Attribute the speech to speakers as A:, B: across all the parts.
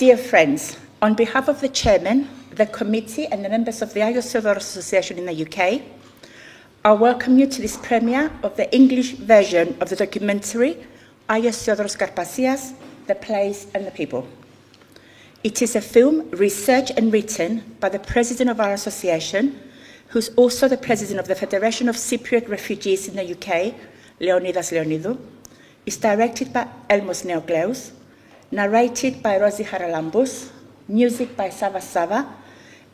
A: Dear friends, on behalf of the chairman, the committee and the members of the Ayios Theodoros Association in the UK, I welcome you to this premiere of the English version of the documentary Ayios Theodoros Karpasias, The Place and the People. It is a film researched and written by the president of our association, who's also the president of the Federation of Cypriot Refugees in the UK, Leonidas Leonidou. It's directed by Elmos Neokleous, narrated by Rosie Haralambous, music by Sava Sava,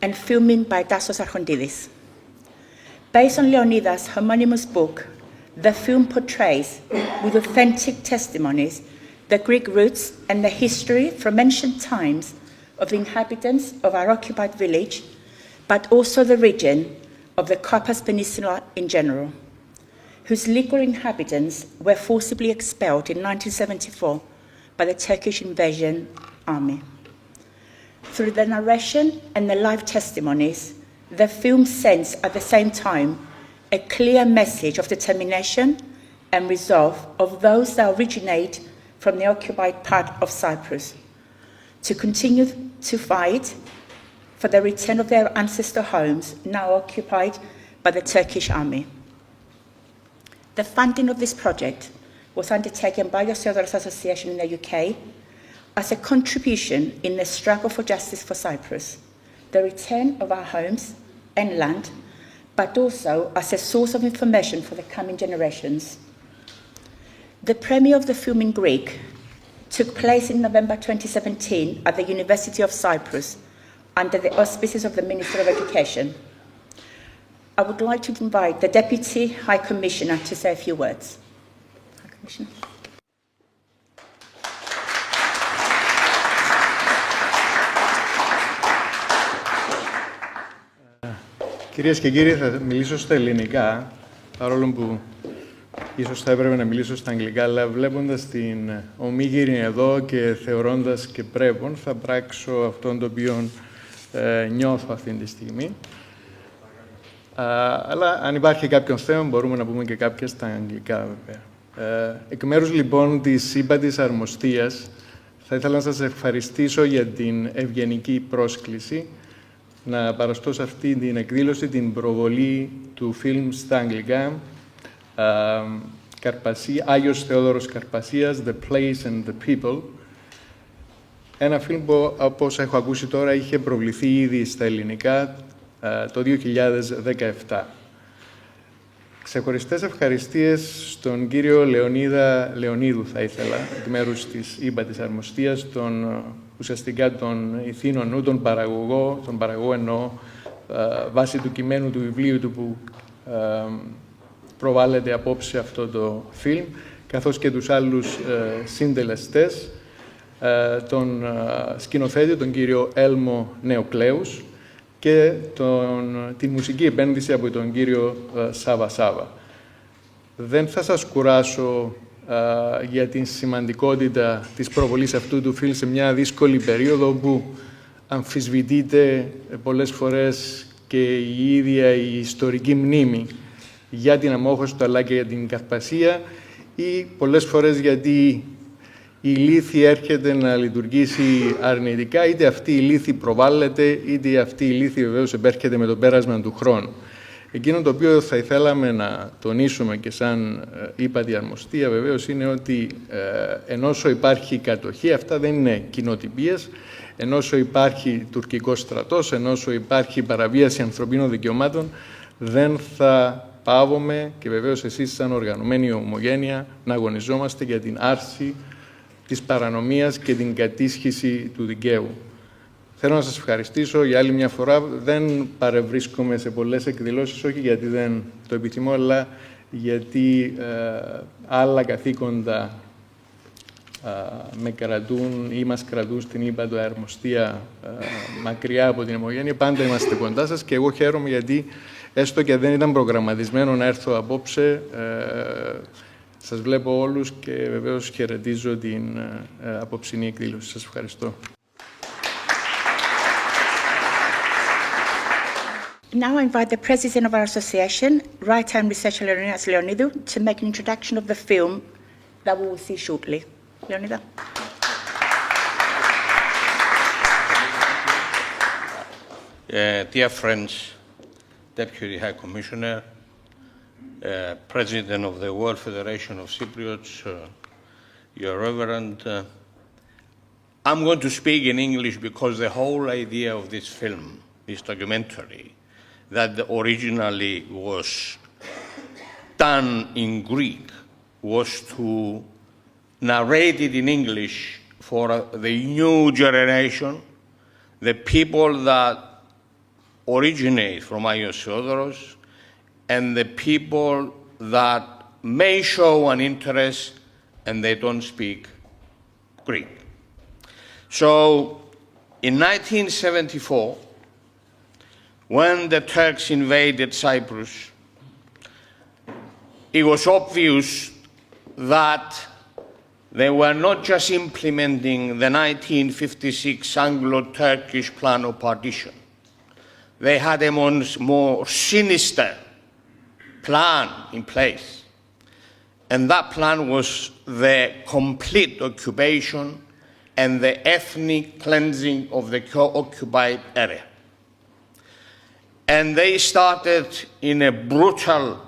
A: and filming by Tassos Archontidis. Based on Leonidas' homonymous book, the film portrays, with authentic testimonies, the Greek roots and the history from ancient times of the inhabitants of our occupied village, but also the region of the Karpasia Peninsula in general, whose legal inhabitants were forcibly expelled in 1974 by the Turkish invasion army. Through the narration and the live testimonies, the film sends at the same time a clear message of determination and resolve of those that originate from the occupied part of Cyprus to continue to fight for the return of their ancestor homes now occupied by the Turkish army. The funding of this project was undertaken by the Theodoros Association in the UK as a contribution in the struggle for justice for Cyprus, the return of our homes and land, but also as a source of information for the coming generations. The premiere of the film in Greek took place in November 2017 at the University of Cyprus under the auspices of the Ministry of Education. I would like to invite the Deputy High Commissioner to say a few words. High Commissioner.
B: Κυρίες και κύριοι, θα μιλήσω στα ελληνικά, παρόλο που ίσως θα έπρεπε να μιλήσω στα αγγλικά, αλλά βλέποντας την ομίγυρη εδώ και θεωρώντας και πρέπον, θα πράξω αυτόν το οποίο νιώθω αυτή τη στιγμή. Αλλά αν υπάρχει κάποιο θέμα, μπορούμε να πούμε και κάποια στα αγγλικά, βέβαια. Εκ μέρους, λοιπόν, της ύπατης αρμοστίας, θα ήθελα να σας ευχαριστήσω για την ευγενική πρόσκληση να παραστώ σε αυτή την εκδήλωση, την προβολή του φιλμ στα αγγλικά, Ayios Theodoros Karpasias, The Place and the People. Ένα φιλμ που, όπως έχω ακούσει τώρα, είχε προβληθεί ήδη στα ελληνικά το 2017. Ξεχωριστές ευχαριστίες στον κύριο Λεωνίδου θα ήθελα, εκ μέρους της ύπατης αρμοστίας, ουσιαστικά τον ηθήνο νου, τον παραγωγό εννοώ, βάσει του κειμένου του βιβλίου του που προβάλλεται απόψε αυτό το φιλμ, καθώς και τους άλλους συντελεστές, τον σκηνοθέτη, τον κύριο Έλμο Νεοκλέους, και τη μουσική επένδυση από τον κύριο Σάβα Σάβα. Δεν θα σας κουράσω για την σημαντικότητα της προβολής αυτού του φιλμ σε μια δύσκολη περίοδο που αμφισβητείται πολλές φορές και η ίδια η ιστορική μνήμη για την αμόχωση του αλλά και για την Καρπασία, ή πολλές φορές γιατί η λύθη έρχεται να λειτουργήσει αρνητικά, είτε αυτή η λύθη προβάλλεται, είτε αυτή η λύθη βεβαίως επέρχεται με το πέρασμα του χρόνου. Εκείνο το οποίο θα ήθελαμε να τονίσουμε και σαν ύπατη αρμοστία βεβαίως είναι ότι ενώσο υπάρχει κατοχή, αυτά δεν είναι κοινοτυπίες, ενώσο υπάρχει τουρκικός στρατός, ενώσο υπάρχει παραβίαση ανθρωπίνων δικαιωμάτων, δεν θα παύουμε και βεβαίως εσείς σαν οργανωμένη ομογένεια να αγωνιζόμαστε για την άρση της παρανομίας και την κατίσχυση του δικαίου. Θέλω να σας ευχαριστήσω για άλλη μια φορά. Δεν παρευρίσκομαι σε πολλές εκδηλώσεις, όχι γιατί δεν το επιθυμώ, αλλά γιατί άλλα καθήκοντα με κρατούν ή μας κρατούν στην ύπατο αρμοστία μακριά από την ομογένεια. Πάντα είμαστε κοντά σας και εγώ χαίρομαι γιατί έστω και δεν ήταν προγραμματισμένο να έρθω απόψε, σας βλέπω όλους και βεβαίως χαιρετίζω την απόψινή εκδήλωση. Σας ευχαριστώ.
A: Now I invite the president of our association, writer and researcher Leonidou, to make an introduction of the film that we will see shortly. Leonida.
C: dear friends, Deputy High Commissioner, President of the World Federation of Cypriots, Your Reverend, I'm going to speak in English because the whole idea of this film, this documentary, that originally was done in Greek, was to narrate it in English for the new generation, the people that originate from Ayios Theodoros, and the people that may show an interest and they don't speak Greek. So in 1974, when the Turks invaded Cyprus, it was obvious that they were not just implementing the 1956 Anglo-Turkish plan of partition. They had a more sinister plan in place. And that plan was the complete occupation and the ethnic cleansing of the occupied area. And they started in a brutal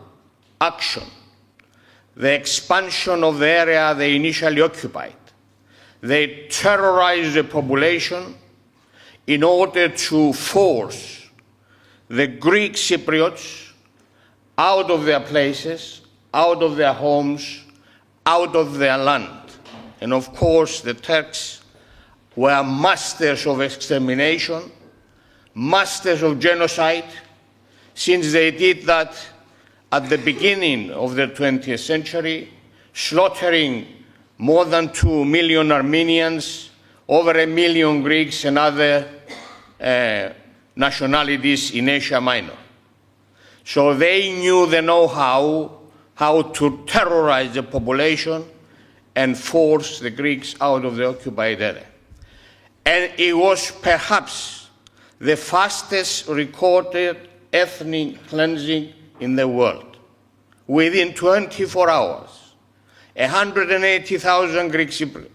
C: action, the expansion of the area they initially occupied. They terrorized the population in order to force the Greek Cypriots out of their places, out of their homes, out of their land. And of course, the Turks were masters of extermination, masters of genocide, since they did that at the beginning of the 20th century, slaughtering more than 2 million Armenians, over 1 million Greeks and other nationalities in Asia Minor. So they knew the know-how, how to terrorize the population and force the Greeks out of the occupied area. And it was perhaps the fastest recorded ethnic cleansing in the world. Within 24 hours, 180,000 Greek Cypriots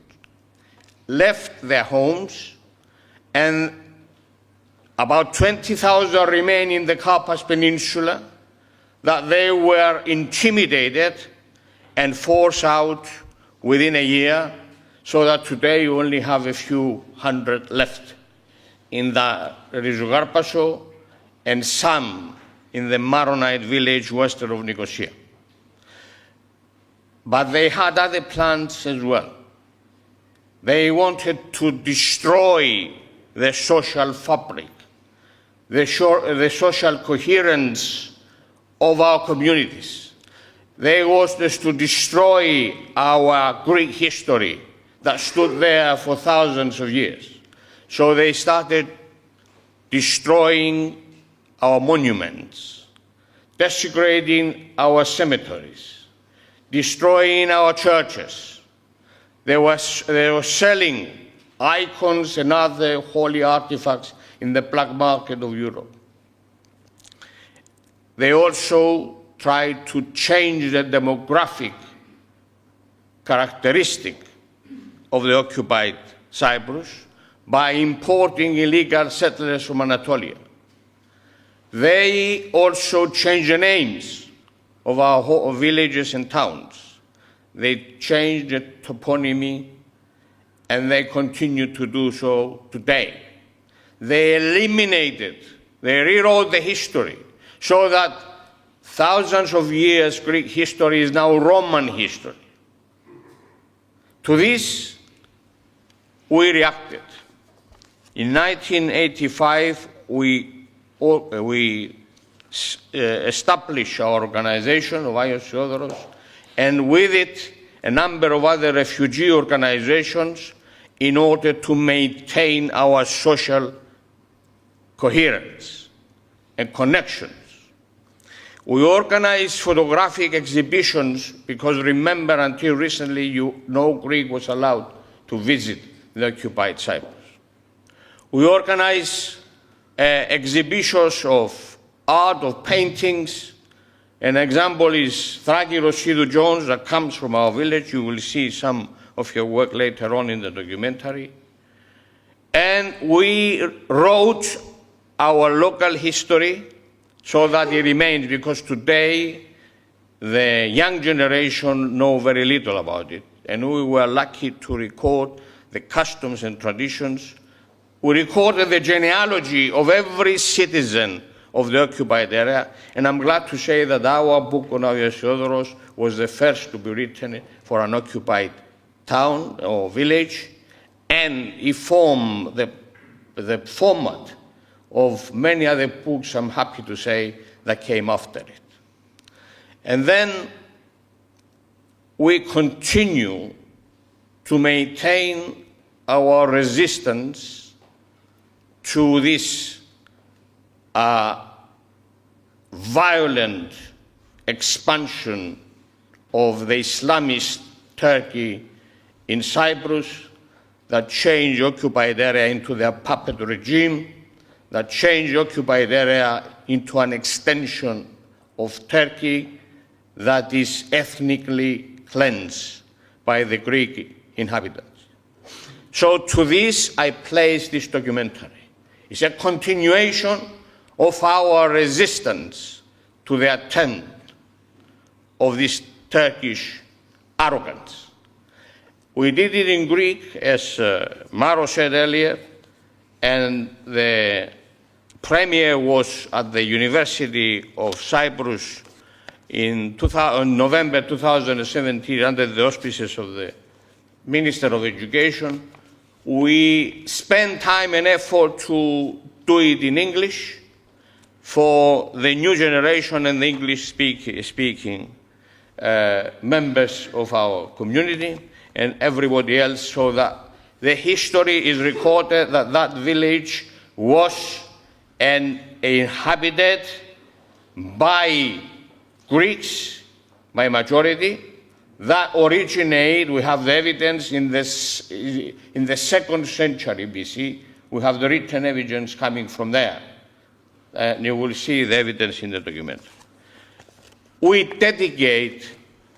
C: left their homes, and about 20,000 remain in the Karpasia Peninsula, that they were intimidated and forced out within a year, so that today you only have a few hundred left in the Rizougarpasso and some in the Maronite village west of Nicosia. But they had other plans as well. They wanted to destroy the social fabric, the social coherence of our communities. They wanted to destroy our Greek history that stood there for thousands of years. So they started destroying our monuments, desecrating our cemeteries, destroying our churches. They were selling icons and other holy artifacts in the black market of Europe. They also tried to change the demographic characteristic of the occupied Cyprus by importing illegal settlers from Anatolia. They also changed the names of our villages and towns. They changed the toponymy, and they continue to do so today. They eliminated, they rewrote the history, so that thousands of years Greek history is now Roman history. To this, we reacted. In 1985, we established our organization of Ayios Theodoros, and with it, a number of other refugee organizations in order to maintain our social coherence and connections. We organized photographic exhibitions because, remember, until recently, no Greek was allowed to visit the occupied Cyprus. We organized exhibitions of art, of paintings. An example is Thrakis Rosidou Jones, that comes from our village. You will see some of her work later on in the documentary. And we wrote our local history so that it remains, because today the young generation know very little about it. And we were lucky to record the customs and traditions. We recorded the genealogy of every citizen of the occupied area, and I'm glad to say that our book on Ayios Theodoros was the first to be written for an occupied town or village, and it formed the format of many other books, I'm happy to say, that came after it. And then we continue to maintain our resistance to this violent expansion of the Islamist Turkey in Cyprus that changed the occupied area into their puppet regime, that changed the occupied area into an extension of Turkey that is ethnically cleansed by the Greek inhabitants. So to this I place this documentary. It's a continuation of our resistance to the attempt of this Turkish arrogance. We did it in Greek, as Maro said earlier, and the premiere was at the University of Cyprus in November 2017 under the auspices of the Minister of Education. We spent time and effort to do it in English for the new generation and the English-speaking members of our community and everybody else, so that the history is recorded that that village was inhabited by Greeks, by majority, that originate, we have the evidence in the 2nd century BC, we have the written evidence coming from there. And you will see the evidence in the documentary. We dedicate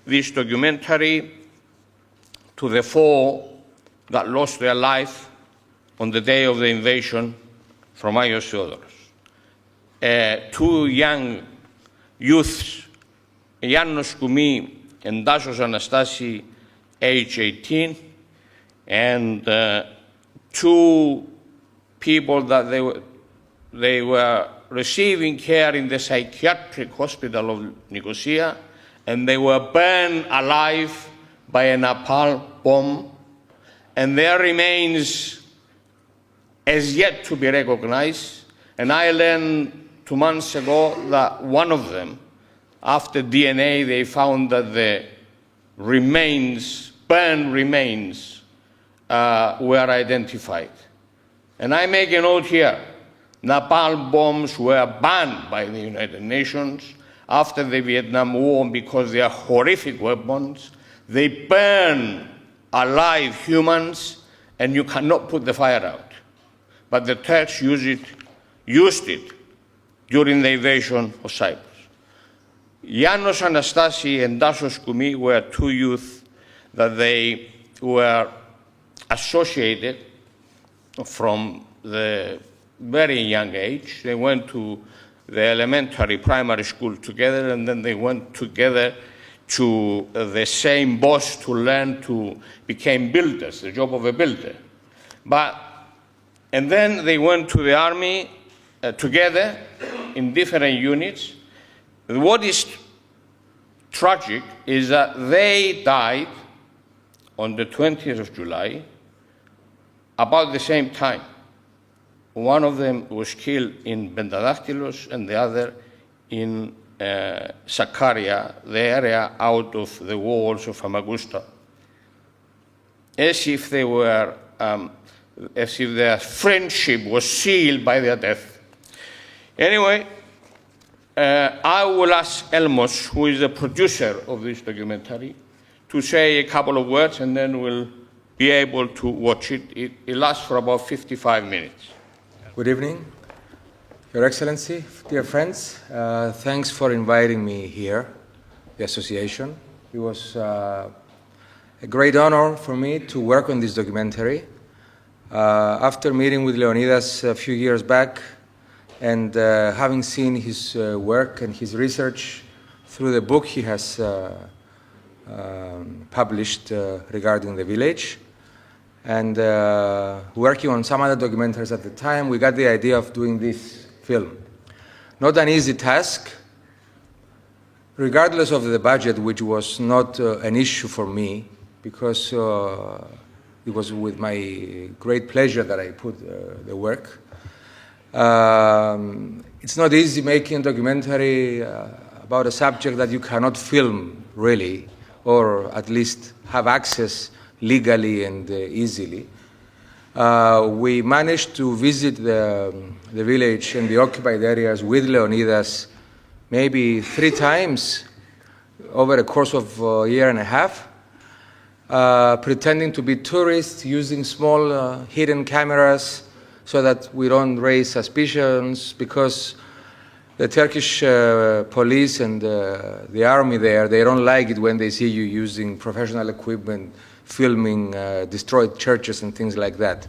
C: this documentary to the 4 that lost their life on the day of the invasion from Ayios Theodoros. 2 young youths, Yannos Koumi and Dasos Anastasi, age 18, and 2 people that they were receiving care in the psychiatric hospital of Nicosia, and they were burned alive by a napalm bomb, and their remains as yet to be recognized. And I learned 2 months ago that one of them, after DNA, they found that the remains, burned remains, were identified. And I make a note here, napalm bombs were banned by the United Nations after the Vietnam War because they are horrific weapons. They burn alive humans and you cannot put the fire out. But the Turks used it during the invasion of Cyprus. Yannos Anastasi and Dasos Koumi were 2 youth that they were associated from the very young age. They went to the elementary primary school together, and then they went together to the same boss to learn to become builders, the job of a builder. And then they went to the army together in different units. What is tragic is that they died on the 20th of July, about the same time. One of them was killed in Bentadactylos and the other in Sakarya, the area out of the walls of Famagusta, as if they were, as if their friendship was sealed by their death. Anyway, I will ask Elmos, who is the producer of this documentary, to say a couple of words, and then we'll be able to watch it. It lasts for about 55 minutes.
D: Good evening, Your Excellency, dear friends. Thanks for inviting me here, the association. It was a great honor for me to work on this documentary. After meeting with Leonidas a few years back, And having seen his work and his research through the book he has published regarding the village, and working on some other documentaries at the time, we got the idea of doing this film. Not an easy task, regardless of the budget, which was not an issue for me, because it was with my great pleasure that I put the work. It's not easy making a documentary about a subject that you cannot film, really, or at least have access legally and easily. We managed to visit the village and the occupied areas with Leonidas maybe 3 times over a course of a year and a half, pretending to be tourists, using small hidden cameras so that we don't raise suspicions, because the Turkish police and the army there, they don't like it when they see you using professional equipment, filming destroyed churches and things like that.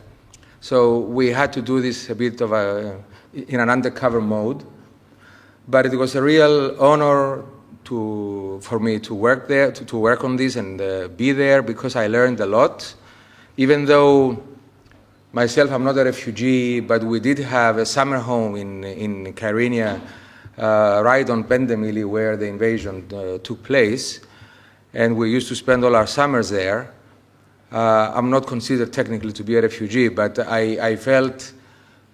D: So we had to do this a bit of in an undercover mode, but it was a real honor for me to work there, to work on this and be there, because I learned a lot. Even though myself, I'm not a refugee, but we did have a summer home in Kyrenia, right on Pendemili, where the invasion took place, and we used to spend all our summers there. I'm not considered technically to be a refugee, but I felt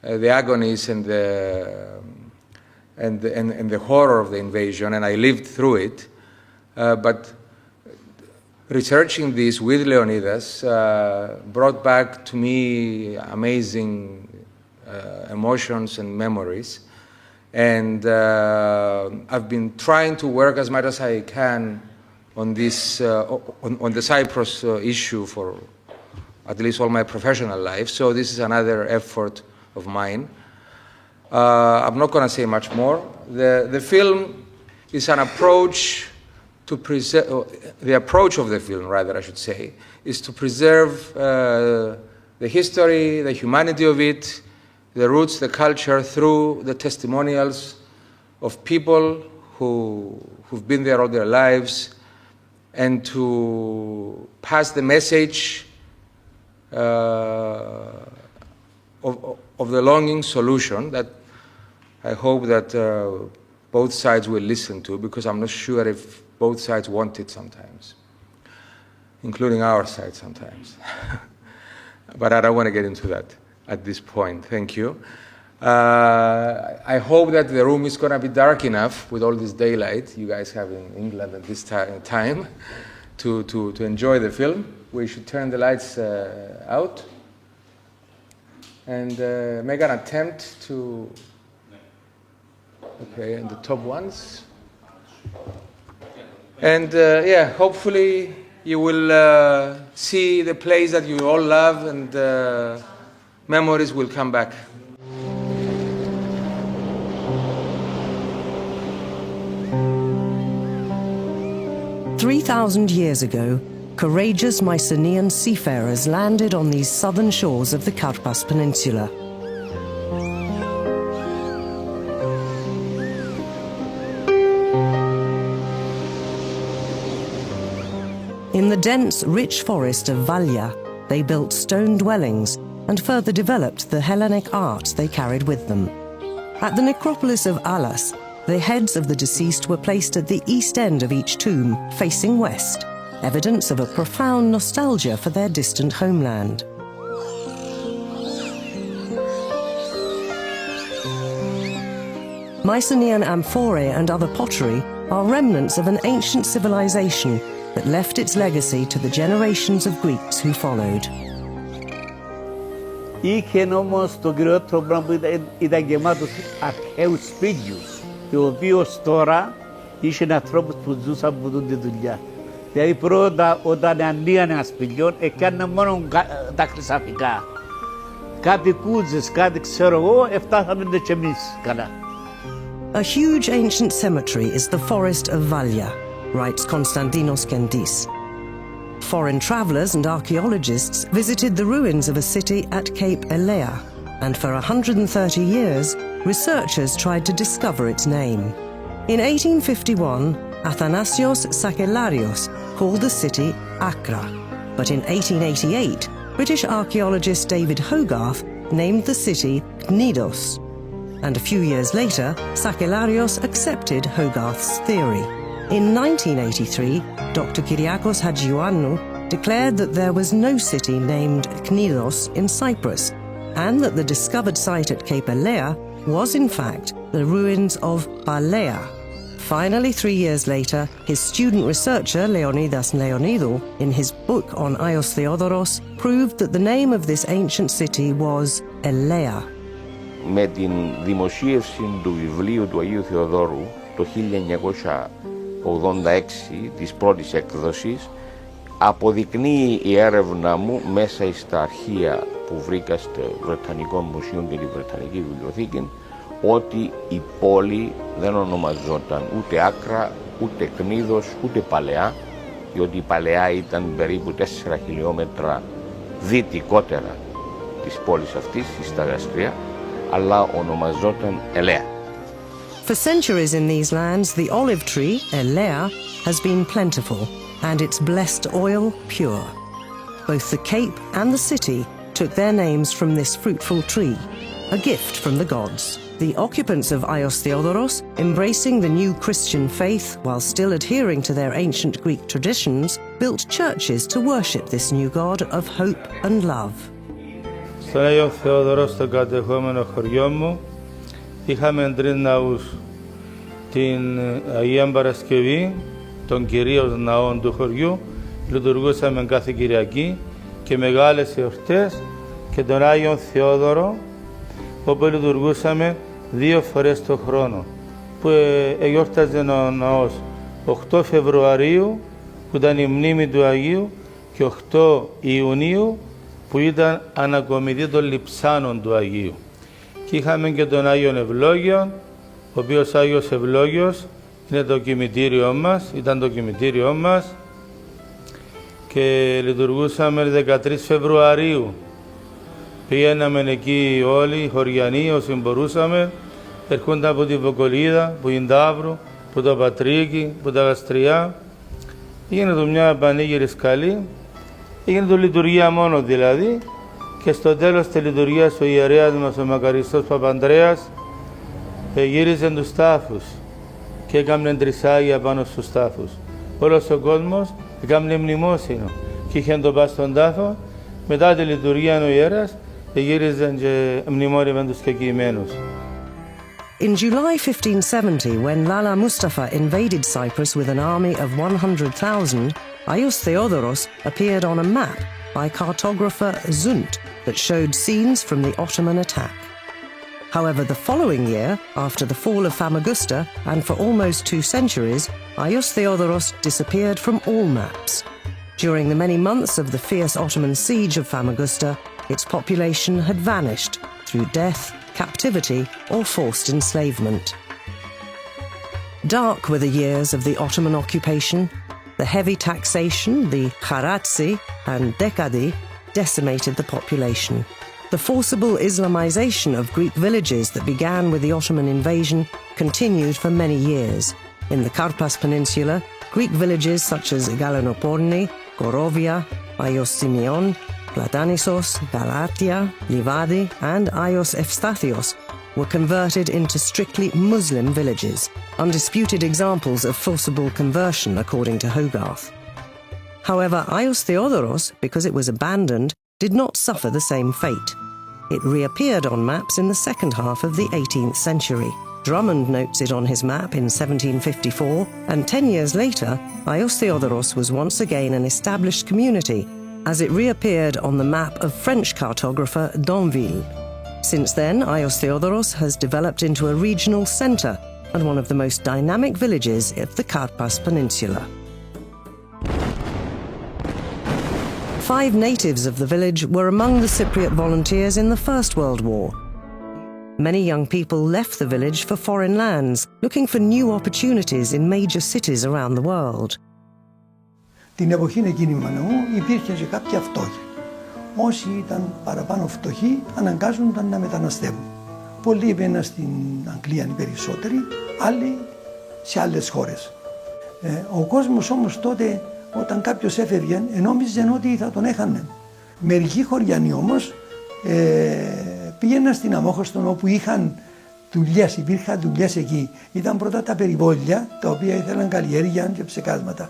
D: the agonies and the horror of the invasion, and I lived through it. But researching this with Leonidas brought back to me amazing emotions and memories. And I've been trying to work as much as I can on this, on the Cyprus issue for at least all my professional life. So this is another effort of mine. I'm not going to say much more. The film is an approach to preserve, the approach of the film, rather, I should say, is to preserve the history, the humanity of it, the roots, the culture, through the testimonials of people who've been there all their lives, and to pass the message of the longing solution that I hope that both sides will listen to, because I'm not sure if both sides want it sometimes, including our side sometimes. But I don't want to get into that at this point. Thank you. I hope that the room is going to be dark enough with all this daylight you guys have in England at this time to enjoy the film. We should turn the lights out and make an attempt to... Okay, and the top ones. And yeah, hopefully you will see the place that you all love, and memories will come back.
E: "3,000 years ago, courageous Mycenaean seafarers landed on these southern shores of the Karpas Peninsula. In the dense, rich forest of Valia, they built stone dwellings and further developed the Hellenic art they carried with them. At the necropolis of Alas, the heads of the deceased were placed at the east end of each tomb, facing west, evidence of a profound nostalgia for their distant homeland. Mycenaean amphorae and other pottery are remnants of an ancient civilization that left its legacy to the generations of Greeks who followed.
F: Είχε όμως το κυριότερο πράγμα που ήταν γεμάτος αρχαίους σπίτιους, και ο οποίος τώρα είχε ανθρώπους που ζούσαν από τη δουλειά. Δηλαδή πρώτα όταν ανοίγανε ένα σπιτιό, έκαναν μόνο τα χρυσαφικά. Κάτι κούτζες, κάτι ξέρω εγώ, έφτασαμε και εμείς καλά.
E: A huge ancient cemetery is the forest of Valia, writes Konstantinos Kendis. Foreign travellers and archaeologists visited the ruins of a city at Cape Elea, and for 130 years, researchers tried to discover its name. In 1851, Athanasios Sakellarios called the city Akra, but in 1888, British archaeologist David Hogarth named the city Knidos. And a few years later, Sakellarios accepted Hogarth's theory. In 1983, Dr. Kyriakos Hadjiouannou declared that there was no city named Knidos in Cyprus, and that the discovered site at Cape Elea was in fact the ruins of Balea. Finally, 3 years later, his student researcher Leonidas Leonidou, in his book on Ayios Theodoros, proved that the name of this ancient city was Elea.
G: Με την δημοσίευση του βιβλίου του Αγίου Θεοδόρου το 1986, της πρώτης έκδοσης, αποδεικνύει η έρευνα μου μέσα στα αρχεία που βρήκα στο Βρετανικό Μουσείο και τη Βρετανική Βιβλιοθήκη ότι η πόλη δεν ονομαζόταν ούτε Άκρα, ούτε Κνίδος, ούτε Παλαιά, διότι η Παλαιά ήταν περίπου 4 χιλιόμετρα δυτικότερα της πόλης αυτής, στα Γαστρία, αλλά ονομαζόταν Ελέα.
E: For centuries in these lands, the olive tree, Elea, has been plentiful and its blessed oil pure. Both the Cape and the city took their names from this fruitful tree, a gift from the gods. The occupants of Ayios Theodoros, embracing the new Christian faith while still adhering to their ancient Greek traditions, built churches to worship this new god of hope and love.
H: Στον Άγιο Θεόδωρο, στο κατεχόμενο χωριό μου, είχαμε 3 ναούς. Την Αγία Παρασκευή, τον κυρίως ναών του χωριού, λειτουργούσαμε κάθε Κυριακή και μεγάλες εορτές και τον Άγιο Θεόδωρο, όπου λειτουργούσαμε 2 φορές το χρόνο, που εορτάζε ο ναός 8 Φεβρουαρίου, που ήταν η μνήμη του Αγίου, και 8 Ιουνίου, που ήταν ανακομιδή των λειψάνων του Αγίου. Και είχαμε και τον Άγιον Ευλόγιον, ο οποίος Άγιος Ευλόγιος είναι το κημητήριό μας, ήταν το κημητήριό μας, και λειτουργούσαμε 13 Φεβρουαρίου. Πηγαίναμε εκεί όλοι οι χωριανοί όσοι μπορούσαμε, ερχόνταν από τη Βοκολίδα, από την Ταύρου, από το Πατρίκι, από τα Γαστριά. Έγινε το μια πανήγυρη σκαλή, έγινε το λειτουργία μόνο δηλαδή, και στο τέλος της λειτουργίας ο ιερέας μας, ο μακαριστός Παπανδρέας, γύριζε τους τάφους και έκαμε τρισάγια πάνω στους τάφους. Όλος ο κόσμος έκαμε μνημόσυνο και είχε το πας στον τάφο. Μετά τη λειτουργία ο ιερέας γύριζαν και μνημόνευαν τους κεκοιημένους.
E: In July 1570, when Lala Mustafa invaded Cyprus with an army of 100,000, Ayios Theodoros appeared on a map by cartographer Zunt that showed scenes from the Ottoman attack. However, the following year, after the fall of Famagusta, and for almost 2 centuries, Ayios Theodoros disappeared from all maps. During the many months of the fierce Ottoman siege of Famagusta, its population had vanished through death, captivity, or forced enslavement. Dark were the years of the Ottoman occupation. The heavy taxation, the charatsi and dekadi, decimated the population. The forcible Islamization of Greek villages that began with the Ottoman invasion continued for many years. In the Karpas Peninsula, Greek villages such as Galanoporni, Gorovia, Ayios Simeon, Platanissos, Galatia, Livadi, and Ayios Efstathios were converted into strictly Muslim villages, undisputed examples of forcible conversion according to Hogarth. However, Ayios Theodoros, because it was abandoned, did not suffer the same fate. It reappeared on maps in the second half of the 18th century. Drummond notes it on his map in 1754, and 10 years later, Ayios Theodoros was once again an established community, as it reappeared on the map of French cartographer D'Anville. Since then, Ayios Theodoros has developed into a regional centre and one of the most dynamic villages of the Karpas Peninsula. 5 natives of the village were among the Cypriot volunteers in the First World War. Many young people left the village for foreign lands, looking for new opportunities in major cities around the world.
I: Την εποχή εκείνη Μαναού υπήρχε και κάποια φτώχεια. Όσοι ήταν παραπάνω φτωχοί αναγκάζονταν να μεταναστεύουν. Πολλοί πήγαιναν στην Αγγλία, οι περισσότεροι, άλλοι σε άλλες χώρες. Ο κόσμος όμως τότε, όταν κάποιος έφευγε, νόμιζε ότι θα τον έχανε. Μερικοί χωριανοί όμως πήγαιναν στην Αμόχωστον, όπου είχαν δουλειές, υπήρχαν δουλειές εκεί. Ήταν πρώτα τα περιβόλια, τα οποία ήθελαν καλλιέργεια και ψεκάσματα.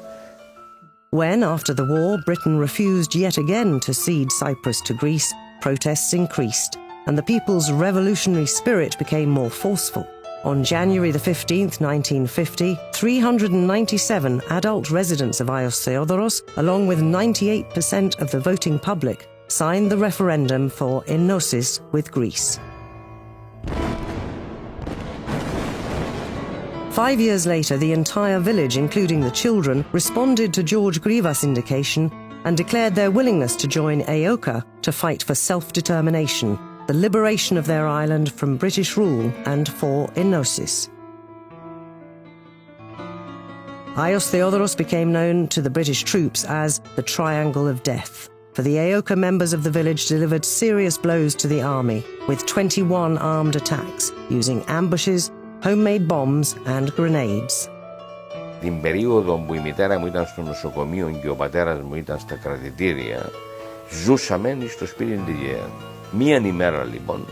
E: When, after the war, Britain refused yet again to cede Cyprus to Greece, protests increased, and the people's revolutionary spirit became more forceful. On January the 15th, 1950, 397 adult residents of Ayios Theodoros, along with 98% of the voting public, signed the referendum for enosis with Greece. 5 years later, the entire village, including the children, responded to George Grivas' indication and declared their willingness to join AOKA to fight for self-determination, the liberation of their island from British rule, and for enosis. Ayios Theodoros became known to the British troops as the Triangle of Death, for the AOKA members of the village delivered serious blows to the army, with 21 armed attacks, using ambushes, homemade bombs and grenades.
G: Την περίοδο που η μητέρα μου ήταν στο νοσοκομείο και ο πατέρας μου ήταν στα κρατητήρια, ζούσαμε στο σπίτι της γιαγιάς. Μίαν ημέρα λοιπόν,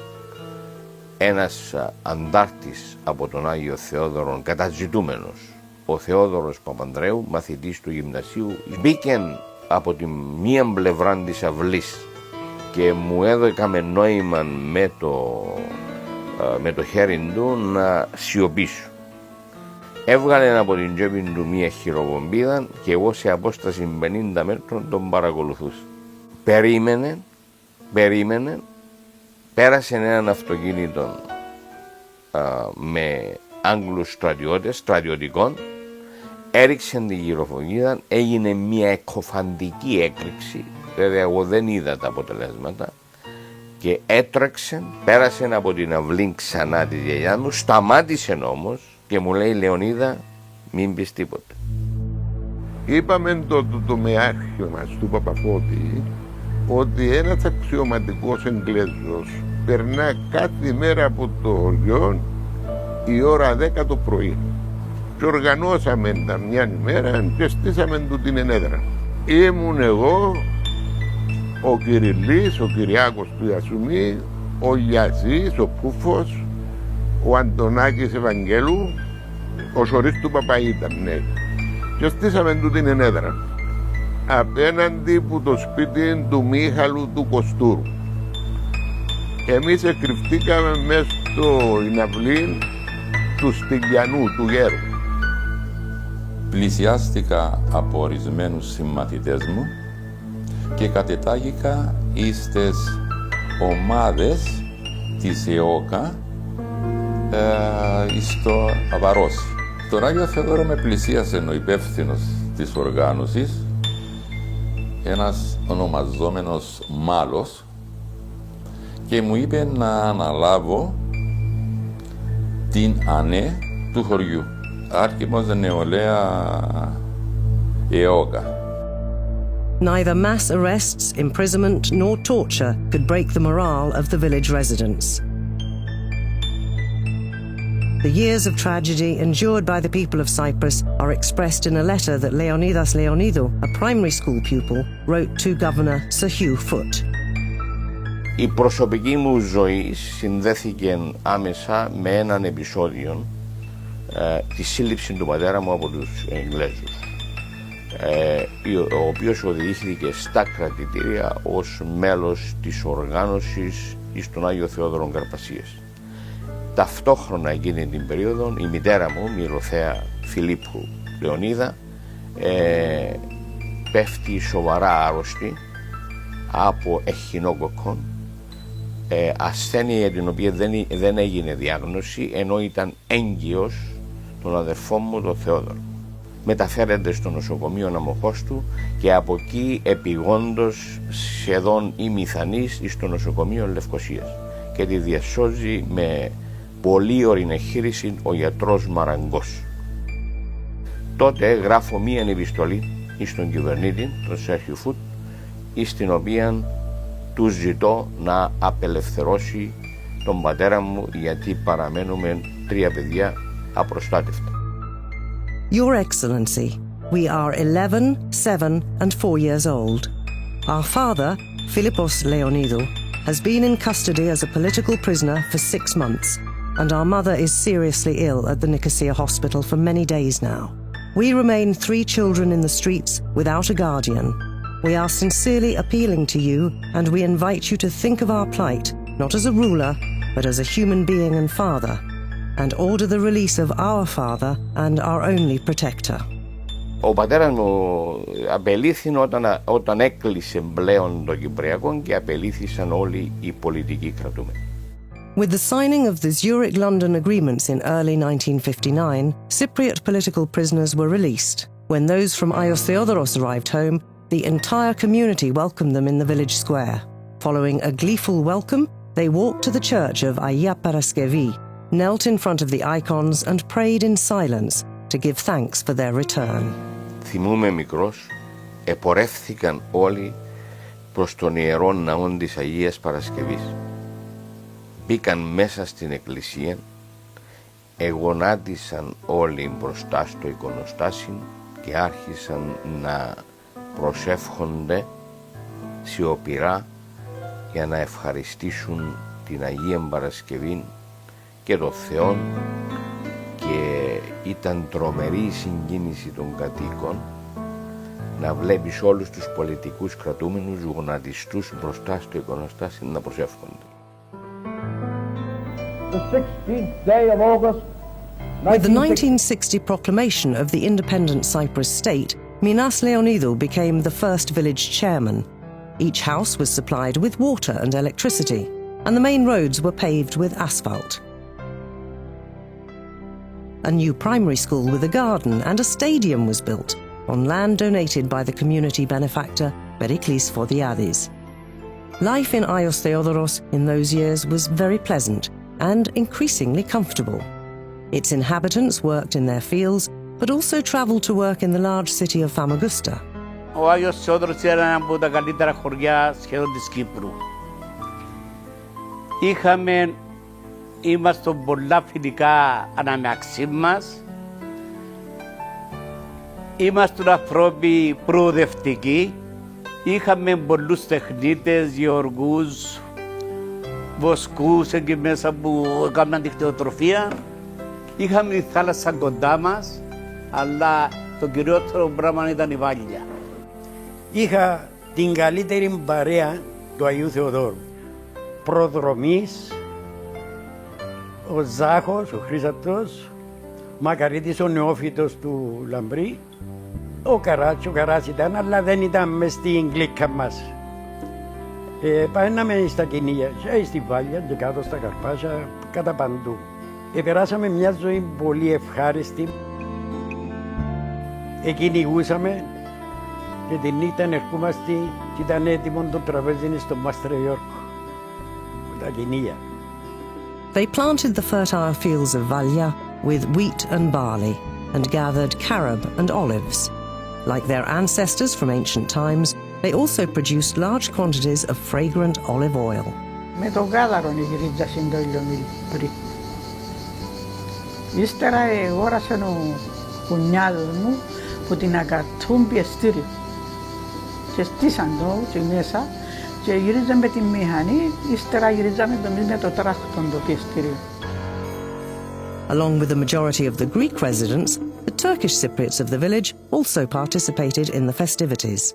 G: ένας αντάρτης από τον Άγιο Θεόδωρο, καταζητούμενος, ο Θεόδωρος Παπανδρέου, μαθητής του γυμνασίου, μπήκε από τη μία πλευρά της αυλής και μου έδωκαμε νόημα με το χέρι του να σιωπήσω. Έβγαλε από την τσέπη του μία χειροβομβίδα και εγώ σε απόσταση 50 μέτρων τον παρακολουθούσα. Περίμενε, πέρασε έναν αυτοκίνητο με Άγγλους στρατιώτες, στρατιωτικών, έριξε την γυροφωνίδα, έγινε μια εκοφαντική έκρηξη, βέβαια εγώ δεν είδα τα αποτελέσματα, και έτρεξε, πέρασε από την αυλή ξανά τη γιαγιά μου, σταμάτησε όμως και μου λέει, Λεωνίδα, μην πεις τίποτα.
J: Είπαμε το μεάρχιο μας του Παπαφώτη ότι ένας αξιωματικός Εγγλέζος περνά κάθε μέρα από το χωριό η ώρα 10 το πρωί. Και οργανώσαμε τα μια ημέρα και στήσαμε του την ενέδρα. Ήμουν εγώ, ο Κυριλής, ο Κυριάκος του Ιασουμί, ο Γιασής, ο Πούφος, ο Αντωνάκης Ευαγγέλου, ο Σωρίς του Παπαΐταν, ναι. Και στήσαμε του την ενέδρα απέναντι που το σπίτι του Μίχαλου του Κοστούρου. Εμείς εκρυφτήκαμε μέσα στο αυλή του Στυλιανού, του Γέρου.
K: Πλησιάστηκα από ορισμένους συμμαθητές μου και κατετάγηκα στις ομάδες της ΕΟΚΑ στο Αβαρόσι. Τον Άγιο Θεόδωρο με πλησίασε ο υπεύθυνος της οργάνωσης, ένας ονομαζόμενος Μάλος, και μου είπε να αναλάβω την ΑΝΕ του χωριού, άρχιμος νεολαία ΕΟΚΑ.
E: Neither mass arrests, imprisonment, nor torture could break the morale of the village residents. The years of tragedy endured by the people of Cyprus are expressed in a letter that Leonidas Leonidou, a primary school pupil, wrote to Governor Sir Hugh Foote.
G: Η προσωπική μου ζωή συνδέθηκε άμεσα με έναν επεισόδιο, τη σύλληψη του πατέρα μου από τους Εγγλέζους, ο οποίος οδηγήθηκε στα κρατητήρια ως μέλος της οργάνωσης στον Άγιο Θεόδωρο Καρπασίας. Ταυτόχρονα εκείνη την περίοδο η μητέρα μου, Μυροθέα Φιλίππου Λεωνίδα, πέφτει σοβαρά άρρωστη από εχινόκοκκο, ασθένεια για την οποία δεν έγινε διάγνωση, ενώ ήταν έγκυος τον αδερφό μου τον Θεόδωρο. Μεταφέρεται στο νοσοκομείο Αμοχώστου και από εκεί επειγόντως σχεδόν ημιθανής στο νοσοκομείο Λευκωσίας και τη διασώζει με πολύ ορεινεχείριση ο γιατρός Μαραγκός. Τότε γράφω μία επιστολή στον κυβερνήτη, τον Σέρχιου Φούτ, στην οποία του ζητώ να απελευθερώσει τον πατέρα μου, γιατί παραμένουμε 3 παιδιά απροστάτευτα.
E: Your Excellency, we are 11, 7 and 4 years old. Our father, Philippos Leonidou, has been in custody as a political prisoner for 6 months, and our mother is seriously ill at the Nicosia hospital for many days now. We remain 3 children in the streets without a guardian. We are sincerely appealing to you, and we invite you to think of our plight, not as a ruler, but as a human being and father, and order the release of our father and our only protector.
G: Ο πατέρας μου απελήθη όταν έκλεισε πλέον το Κυπριακό και απελήθησαν όλοι οι πολιτικοί κρατούμενοι.
E: With the signing of the Zurich-London agreements in early 1959, Cypriot political prisoners were released. When those from Ayios Theodoros arrived home, the entire community welcomed them in the village square. Following a gleeful welcome, they walked to the church of Ayia Paraskevi, knelt in front of the icons and prayed in silence to give thanks for their return.
G: Θυμούμαι μικρός, επορεύθηκαν όλοι προς τον ιερό ναό της Αγίας Παρασκευής. Μπήκαν μέσα στην εκκλησία, εγωνάτισαν όλοι μπροστά στο εικονοστάσι και άρχισαν να προσεύχονται σιωπηρά για να ευχαριστήσουν την Αγία Παρασκευή και τον Θεό, και ήταν τρομερή η συγκίνηση των κατοίκων να βλέπεις όλους τους πολιτικούς κρατούμενους γονατιστούς μπροστά στο εικονοστάσι να προσεύχονται.
E: With the 1960 proclamation of the independent Cyprus state, Minas Leonidou became the first village chairman. Each house was supplied with water and electricity, and the main roads were paved with asphalt. A new primary school with a garden and a stadium was built on land donated by the community benefactor Periklis Fodiadis. Life in Ayios Theodoros in those years was very pleasant and increasingly comfortable. Its inhabitants worked in their fields, but also travelled to work in the large city of Famagusta.
F: Ο Άγιος Θεόδωρος ήταν ένα από τα καλύτερα χωριά σχεδόν της Κύπρου. Είμαστε πολλά φιλικά αναμεταξύ μας. Είμαστε ανθρώποι προοδευτικοί. Είχαμε πολλούς τεχνίτες, γεωργούς, βοσκούς εκεί μέσα που έκαναν τη κτηνοτροφία. Είχαμε τη θάλασσα κοντά μας, αλλά το κυριότερο πράγμα ήταν η Βάλια.
L: Είχα την καλύτερη παρέα του Αγίου Θεοδόρου. Προδρομής, ο Ζάχος, ο Χρύσατος, Μακαρίτης ο νεόφυτος του Λαμπρή, ο Καράς ήταν, αλλά δεν ήταν μες στην κλίκα μας. Παίναμε στα Κινία, στη Βάλια και κάτω στα Καρπάσια, κατά παντού. Περάσαμε μια ζωή πολύ ευχάριστη. Κυνηγούσαμε και τη νύχτα ερχόμαστε και ήταν έτοιμο το τραπέζι στο Μάστρο Ιόρκο, τα Κινία.
E: They planted the fertile fields of Valya with wheat and barley and gathered carob and olives. Like their ancestors from ancient times, they also produced large quantities of fragrant olive oil.
M: Με τον κάδαρο γυρίζασαν το Λεωνίδου πριν. Ύστερα αγόρασε ο κουνιάδος μου που την ακατούν πιεστήριο. Και στήσαν το και μέσα και γυρίζαμε με τη μηχανή, ύστερα γυρίζαμε με το τράχτον το πιεστήριο.
E: Along with the majority of the Greek residents, the Turkish Cypriots of the village also participated in the festivities.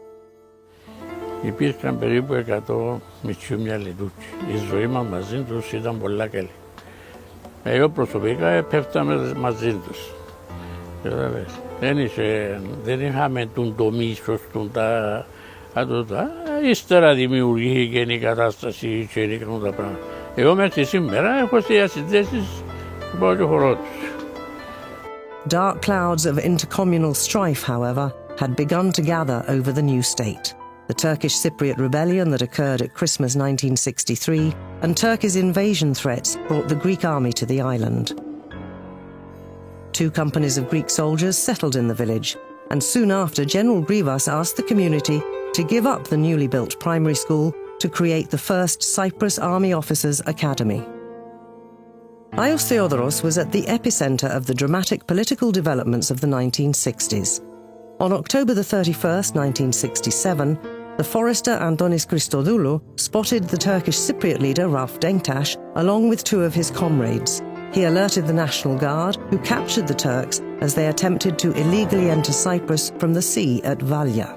N: Υπήρχαν περίπου 100 μητσιούμια λιτούκοι. Η ζωή μας μαζί τους ήταν πολλά καλή. Εγώ προσωπικά πέφταμε μαζί τους. Δεν είχαμε το μίσος, τα. Ύστερα δημιουργήθηκε η κατάσταση και έκαναν τα πράγματα. Εγώ μέχρι σήμερα έχω συνδέσεις που πάω και χωρώ τους.
E: Dark clouds of intercommunal strife, however, had begun to gather over the new state. The Turkish Cypriot rebellion that occurred at Christmas 1963 and Turkey's invasion threats brought the Greek army to the island. 2 companies of Greek soldiers settled in the village, and soon after General Grivas asked the community to give up the newly built primary school to create the first Cyprus Army Officers Academy. Ayios Theodoros was at the epicenter of the dramatic political developments of the 1960s. On October the 31st, 1967, the forester Antonis Christodoulou spotted the Turkish Cypriot leader Rauf Denktash along with two of his comrades. He alerted the National Guard, who captured the Turks as they attempted to illegally enter Cyprus from the sea at Valya.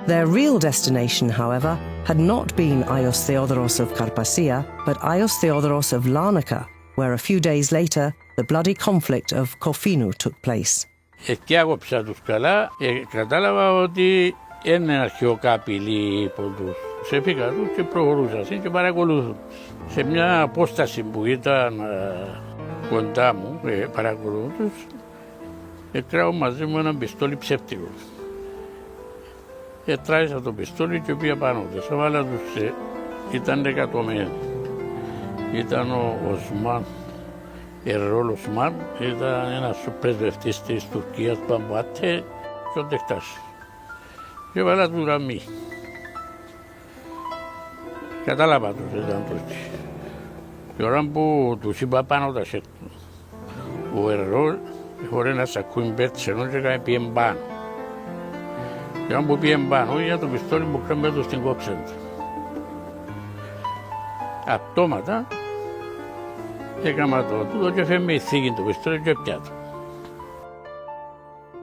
E: Their real destination, however, had not been Ayios Theodoros of Karpasia, but Ayios Theodoros of Larnaca, where a few days later the bloody conflict of Kofinu took place.
N: Εκεί άκοψα τους καλά, κατάλαβα ότι είναι αρχαιοκά απειλή από τους έφυγα τους και προχωρούσα και παρακολουθούν. Σε μια απόσταση που ήταν κοντά μου, παρακολουθούν τους, εκράω μαζί μου ένα πιστόλι ψεύτικο. Τράισα το πιστόλι και πήγα πάνω τους. Έβαλα τους, ήταν δεκατομένοι. Ήταν ο Οσμάν, Ερρόλ Οσμάν, ήταν ένας πρεσβευτής της Τουρκίας, Μπαμπάτε και ο Ντεκτάς. Και έβαλα του ραμί. Κατάλαβα τους, ήταν Τούρκοι. Και ώρα που τους είπα πάνω τα σέρτουν, ο Ερρόλ χωρίς να σακούει μπέρτσε, ενώ και έκανε πιέν πάνω. Και αν που πιέν πάνω, για το πιστόλι που κρέμπε στην κόψεν του. Αυτόματα έκανα το τούτο και φέμε η θήκη του πιστόλι και πιάτο.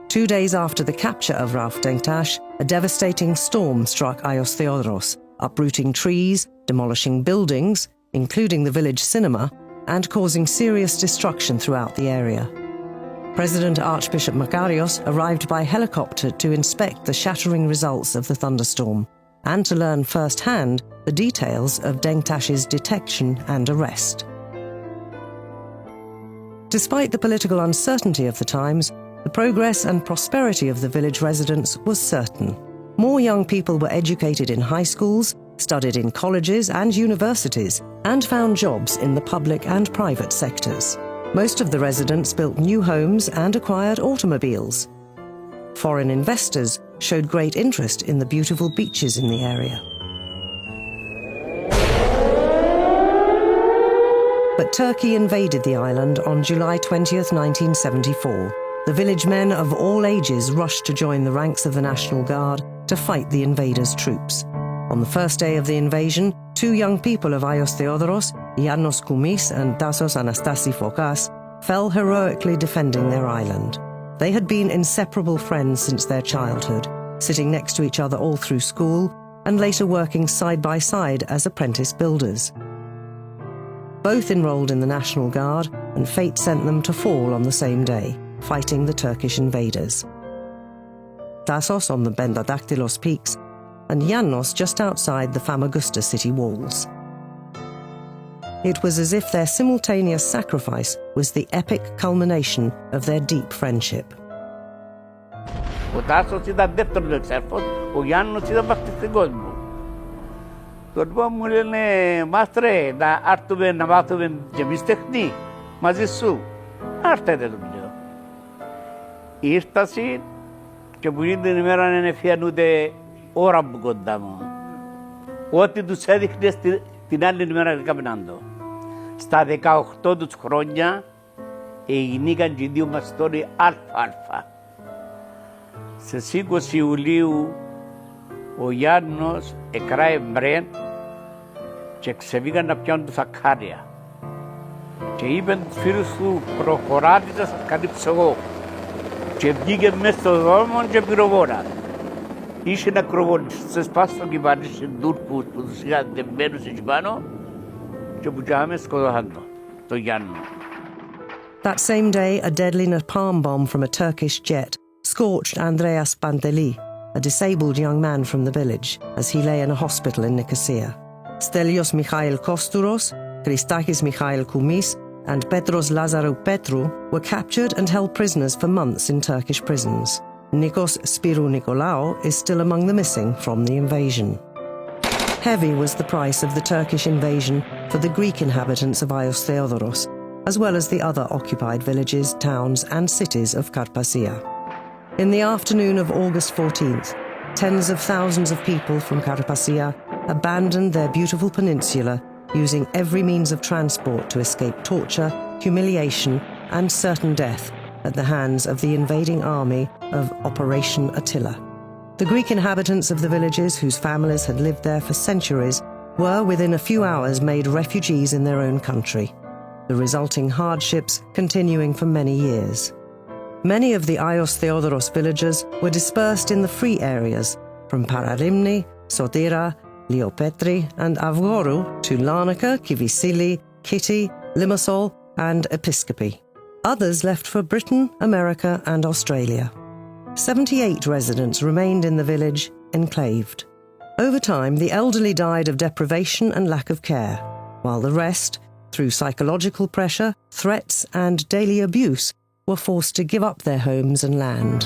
E: 2 days after the capture of Rauf Denktash, a devastating storm struck Ayios Theodoros, uprooting trees, demolishing buildings, including the village cinema, and causing serious destruction throughout the area. President Archbishop Makarios arrived by helicopter to inspect the shattering results of the thunderstorm and to learn firsthand the details of Denktash's detection and arrest. Despite the political uncertainty of the times, the progress and prosperity of the village residents was certain. More young people were educated in high schools, studied in colleges and universities, and found jobs in the public and private sectors. Most of the residents built new homes and acquired automobiles. Foreign investors showed great interest in the beautiful beaches in the area. But Turkey invaded the island on July 20th, 1974. The village men of all ages rushed to join the ranks of the National Guard to fight the invaders' troops. On the first day of the invasion, 2 young people of Ayios Theodoros, Yannos Koumis and Tassos Anastasi Fokas, fell heroically defending their island. They had been inseparable friends since their childhood, sitting next to each other all through school and later working side by side as apprentice builders. Both enrolled in the National Guard, and fate sent them to fall on the same day, fighting the Turkish invaders. Tassos on the Bendadaktylos peaks, and Yannos just outside the Famagusta city walls. It was as if their simultaneous sacrifice was the epic culmination of their deep friendship.
F: Ο Τάσος ήταν δεύτερος εξάρφος, ο Γιάννος ήταν βαφτιστικός μου. Το λοιπόν μου λένε, μάστρε, να έρθουμε να μάθουμε και εμείς τεχνή μαζί σου. Άρθετε το πλέον. Ήρθασαι και που γίνει την ημέρα δεν έφυγαν ούτε ώρα που κοντά μου. Ό,τι τους έδειχνε την άλλη ημέρα έκαναν το. Στα 18 τους χρόνια έγιναν και οι δύο μας τώρα αλφα-αλφα. Στις 20 Ιουλίου ο Γιάννος εκράει μπρέν και ξεβήκαν να πιάνουν τους ακάρια. Και είπαν τους φίλους του προχωράτε να σας καλύψω εγώ. Και βγήκε μέσα στο δρόμο και πυροβόρα. Είχε να κροβολιστές σπάσει στο κυπάνι σε Τούρκους που τους είχαν δεμένους εκεί πάνω και που κιάμε σκοτώσαν το Γιάννο.
E: That same day, a deadly napalm bomb from a Turkish jet scorched Andreas Panteli, a disabled young man from the village, as he lay in a hospital in Nicosia. Stelios Mikhail Kostouros, Christakis Mikhail Koumis, and Petros Lazarou Petru were captured and held prisoners for months in Turkish prisons. Nikos Spirou Nikolaou is still among the missing from the invasion. Heavy was the price of the Turkish invasion for the Greek inhabitants of Ayios Theodoros, as well as the other occupied villages, towns and cities of Karpasia. In the afternoon of August 14th, tens of thousands of people from Karpasia abandoned their beautiful peninsula using every means of transport to escape torture, humiliation, and certain death at the hands of the invading army of Operation Attila. The Greek inhabitants of the villages whose families had lived there for centuries were within a few hours made refugees in their own country, the resulting hardships continuing for many years. Many of the Ayios Theodoros villagers were dispersed in the free areas, from Paralimni, Sotira, Leopetri and Avgoru to Larnaca, Kivisili, Kiti, Limassol and Episcopi. Others left for Britain, America and Australia. 78 residents remained in the village, enclaved. Over time, the elderly died of deprivation and lack of care, while the rest, through psychological pressure, threats and daily abuse, were forced to give up their homes and land.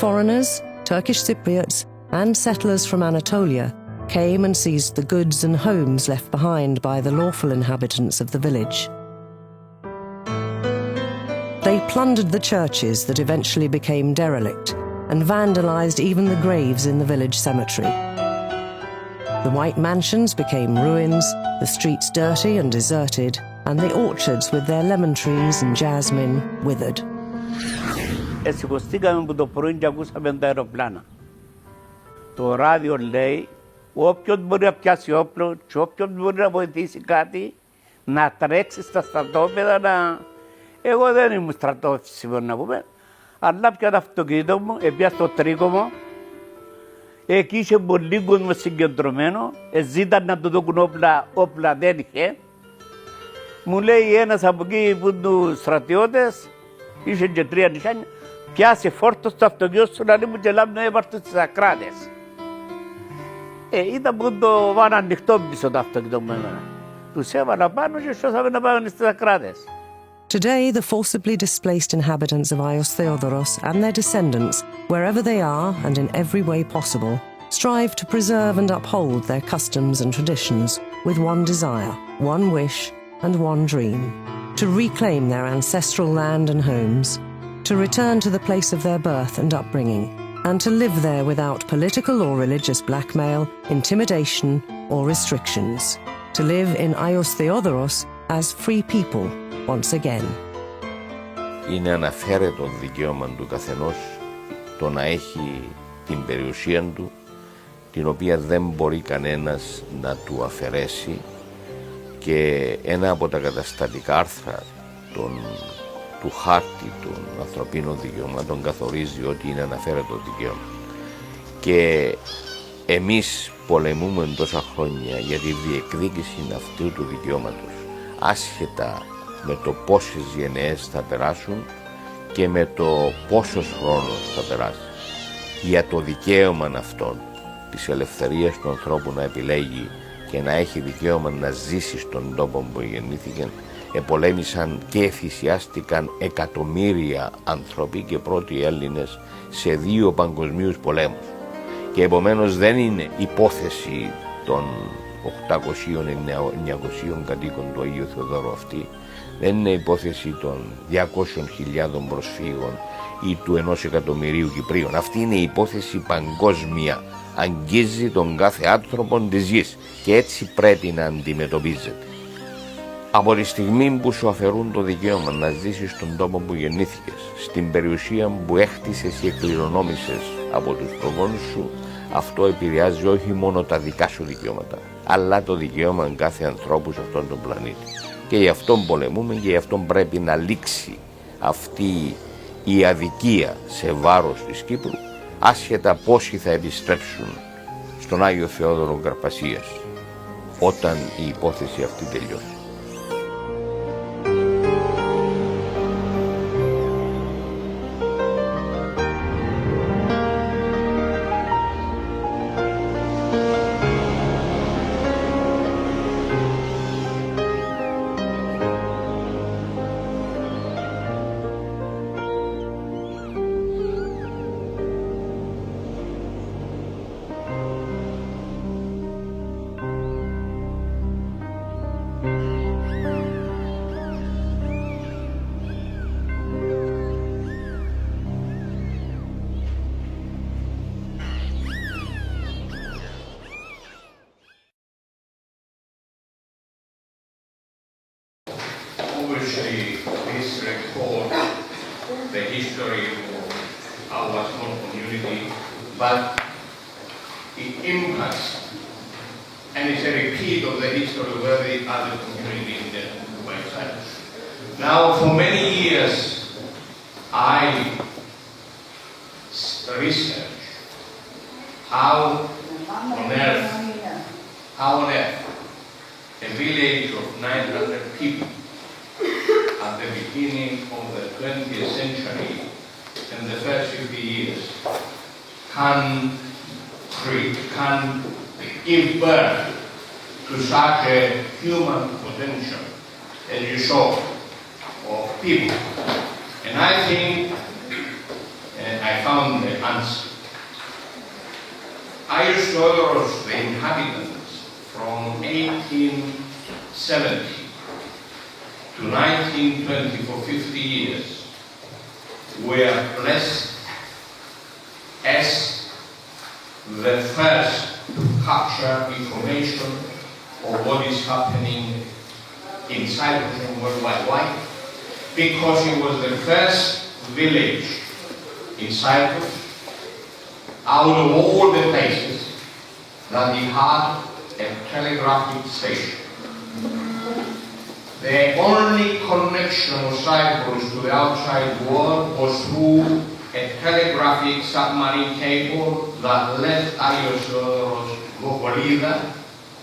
E: Foreigners, Turkish Cypriots and settlers from Anatolia came and seized the goods and homes left behind by the lawful inhabitants of the village. They plundered the churches that eventually became derelict and vandalized even the graves in the village cemetery. The white mansions became ruins, the streets dirty and deserted, and the orchards with their lemon trees and jasmine withered.
F: Σηκωστήκαμε που το πρωί και ακούσαμε τα αεροπλάνα. Το ράδιο λέει, όποιον μπορεί να πιάσει όπλο και όποιον μπορεί να βοηθήσει κάτι, να τρέξει στα στρατόπεδα να... Εγώ δεν ήμουν στρατόφυσιμο να πούμε, αλλά πια το αυτοκίνητο μου, έπια στο τρίκομο, εκεί είχε πολύ κόσμο συγκεντρωμένο, ζήταν να του δώσουν όπλα δεν είχε. Μου λέει ένας από εκεί που του στρατιώτες, είχε και 3 νησάνια, πιάσε φόρτο στο αυτοκίνητο σου να μου και λάβει να έπαρτω στις ακράτες. Ήταν που το βάνε ανοιχτό πίσω το αυτοκίνητο μου εμένα. Τους έβαλα πάνω και σώσαμε να πάμε στις ακράτες.
E: Today, the forcibly displaced inhabitants of Ayios Theodoros and their descendants, wherever they are and in every way possible, strive to preserve and uphold their customs and traditions with one desire, one wish and one dream: to reclaim their ancestral land and homes, to return to the place of their birth and upbringing, and to live there without political or religious blackmail, intimidation or restrictions, to live in Ayios Theodoros as free people once again.
G: Είναι αναφέρετο δικαίωμα του καθενός το να έχει την περιουσία του, την οποία δεν μπορεί κανένας να του αφαιρέσει, και ένα από τα καταστατικά άρθρα του χάρτη των ανθρωπίνων δικαιωμάτων καθορίζει ότι είναι αναφέρετο δικαίωμα. Και εμείς πολεμούμε τόσα χρόνια για τη διεκδίκηση αυτού του δικαιώματος, άσχετα με το πόσες γενναίες θα περάσουν και με το πόσος χρόνος θα περάσει. Για το δικαίωμα αυτών, της ελευθερίας του ανθρώπου να επιλέγει και να έχει δικαίωμα να ζήσει στον τόπο που γεννήθηκε, επολέμησαν και θυσιάστηκαν εκατομμύρια άνθρωποι και πρώτοι Έλληνες σε 2 παγκοσμίους πολέμους. Και επομένως δεν είναι υπόθεση των 800-900 κατοίκων του Αγίου Θεοδόρου αυτή, δεν είναι υπόθεση των 200.000 προσφύγων ή του 1 εκατομμυρίου Κυπρίων. Αυτή είναι υπόθεση παγκόσμια, αγγίζει τον κάθε άνθρωπο της γης και έτσι πρέπει να αντιμετωπίζεται. Από τη στιγμή που σου αφαιρούν το δικαίωμα να ζήσεις στον τόπο που γεννήθηκες, στην περιουσία που έχτισες και κληρονόμησες από τους προγόνους σου, αυτό επηρεάζει όχι μόνο τα δικά σου δικαιώματα, αλλά το δικαίωμα κάθε ανθρώπου σε αυτόν τον πλανήτη. Και γι' αυτόν πολεμούμε και γι' αυτόν πρέπει να λήξει αυτή η αδικία σε βάρος της Κύπρου, άσχετα πόσοι θα επιστρέψουν στον Άγιο Θεόδωρο Καρπασίας όταν η υπόθεση αυτή τελειώσει.
C: obviously this records the history of our small community, but it impacts and it's a repeat of the history of every other community in the website. Now, for many years, I researched how on earth a village of 900 people at the beginning of the 20th century and the first 50 years can give birth to such a human potential, as you saw, of people. And I think I found the answer. Ayios Theodoros, the inhabitants from 1870 to 1920, for 50 years, were blessed as the first to capture information of what is happening in Cyprus and worldwide. Why? Because it was the first village in Cyprus, out of all the places, that it had a telegraphic station. The only connection of Cyprus to the outside world was through a telegraphic submarine cable that left Ayios Theodoros Leonidou,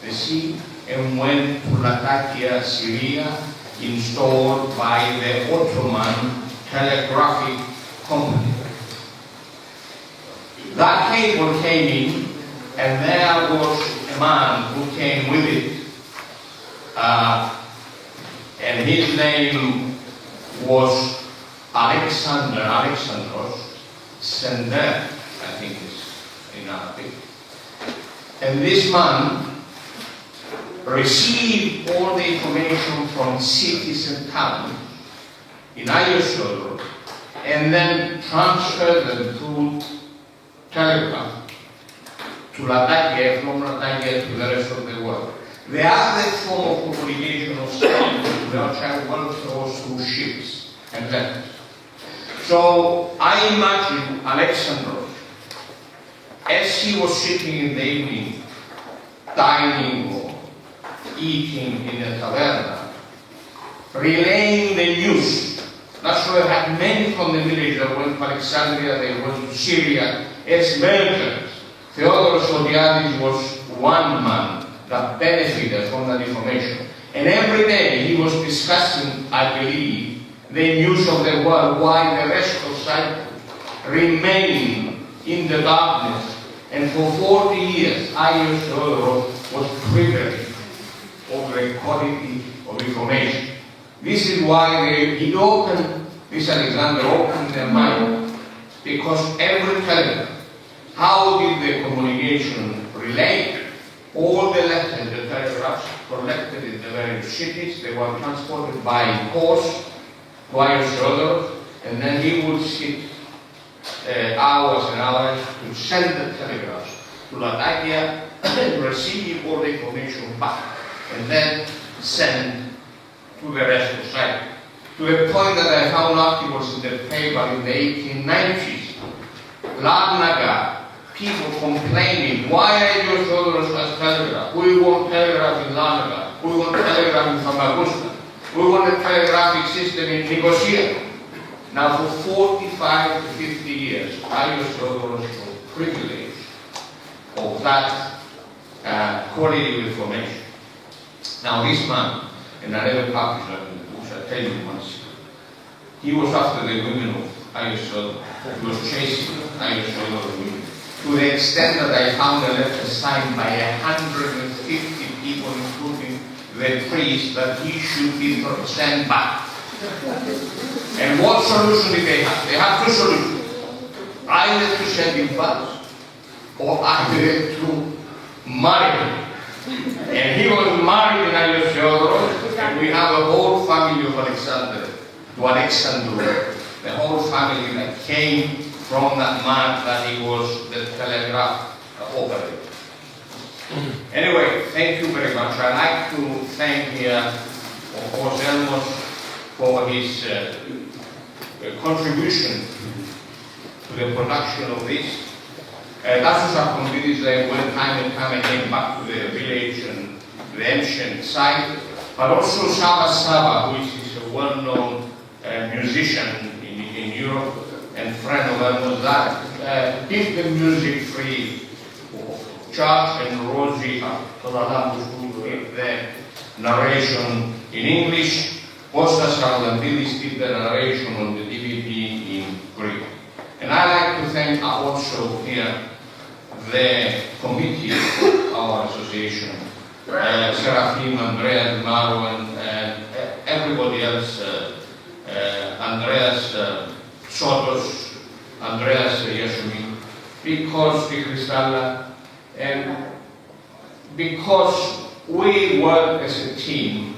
C: the sea, and went to Latakia, Syria, installed by the Ottoman Telegraphic Company. That cable came in, and there was a man who came with it, and his name was Alexandros Sender, I think is in Arabic. And this man received all the information from cities and towns in Ayios Theodoros, and then transferred them through telegraph to Latakia, from Latakia to the rest of the world. The other form of communication of Cyprus to the outside world was through ships and letters. So I imagine Alexandros, as he was sitting in the evening, dining or eating in a taverna, relaying the news. That's why I had many from the village that went to Alexandria, they went to Syria, as merchants. Theodoros Leonidas was one man that benefited from that information. And every day he was discussing, I believe, the news of the world, while the rest of Cyprus remained in the darkness. And for 40 years, Ayios Theodoros was privileged of the quality of information. This is why this Alexander opened their mind, because every telegram, how did the communication relate? All the letters, the telegraphs collected in the various cities, they were transported by post to Ayios Theodoros, and then he would sit hours and hours to send the telegraphs to Latakia and receive all the information back, and then send to the rest of Cyprus. To the point that I found articles in the paper in the 1890s, Larnaca, people complaining, why Ayios Theodoros has telegraph? We want telegraph in Larnaca, we want telegraph in Famagusta, we want a telegraphic system in Nicosia. Now for 45 to 50 years, Ayios Theodoros was privileged of that quality of information. Now this man, and I never published that in the books, I tell you once, he was after the women of Ayios Theodoros. He was chasing Ayios Theodoros women. To the extent that I found a letter signed by 150 people, including the priest, that he should be sent back. And what solution did they have? They had two solutions. Either to send him back, or either to marry him. And he was married in Ayios Theodoros, and we have a whole family of Alexander, to Alexandru, the whole family that came from that man that he was the telegraph operator. Anyway, thank you very much. I'd like to thank here, of course, Elmos, for his contribution to the production of this. Tasos Archontides went time and time again back to the village and the ancient site, but also Saba, who is a well-known musician in Europe and friend of Elmo's, that did the music free of charge, and Rosie Toradambus, who did the narration in English. Kostas Archontides did the narration on the DVD in Greek. And I'd like to thank also here the committee of our association, Serafim, Andreas, Maro, and everybody else, Andreas Sotos, Andreas Yashumi, because the Cristalla, and because we work as a team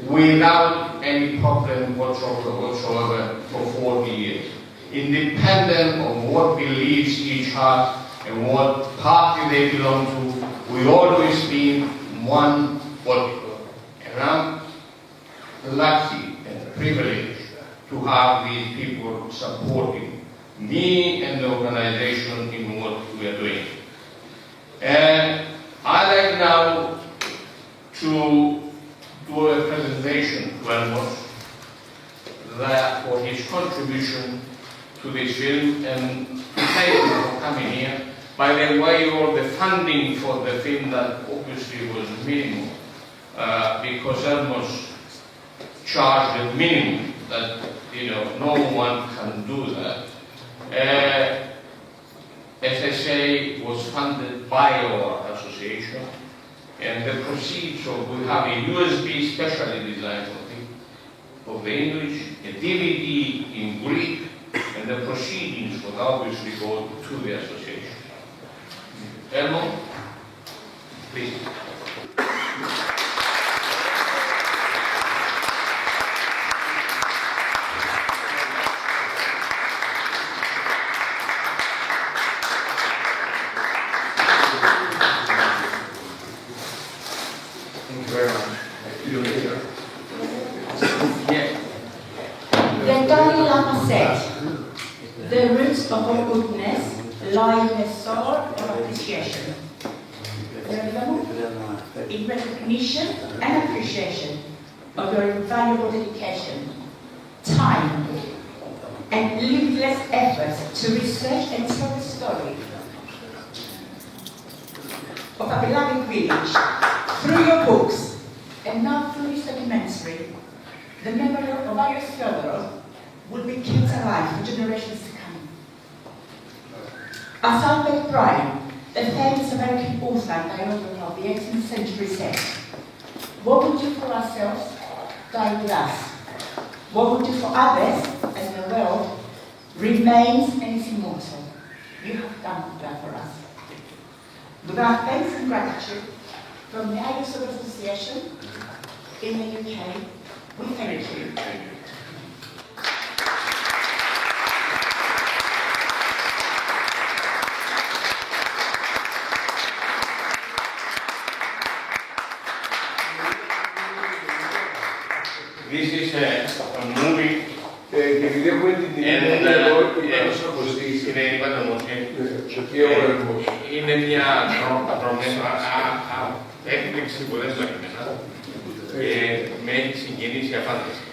C: without any problem whatsoever for 40 years, independent of what beliefs each has and what party they belong to. We always been one body. And I'm lucky and privileged to have these people supporting me and the organization in what we are doing. And I'd like now to do a presentation to Ayios for his contribution to this film, and to thank you for coming here. By the way, all the funding for the film that obviously was minimal, because Ayios charged a minimum that no one can do that. SSA was funded by our association, and the proceeds of, we have a USB specially designed of the English, a DVD in Greek, and the proceedings would obviously go to the association. Elmo, please.
D: Thank you very much.
A: The Dalai Lama said, the roots of all goodness lie in the soul of appreciation. In recognition and appreciation of your invaluable dedication, time, and limitless efforts to research and tell the story of a beloved village through your books and now through this documentary. The memory of Ayios Theodoros will be kept alive for generations to come. As Albert Bryan, the famous American author and biographer of the 18th century, said, "What we do for ourselves, die with us. What we do for others and the world remains and is immortal. You have done that for us." With our thanks and gratitude from the Ayios Association in the UK, we thank you.
C: This is a movie. Είναι μια έκπληξη που δεν το έκμενα και με έχει συγκινήσει αφάνταστα.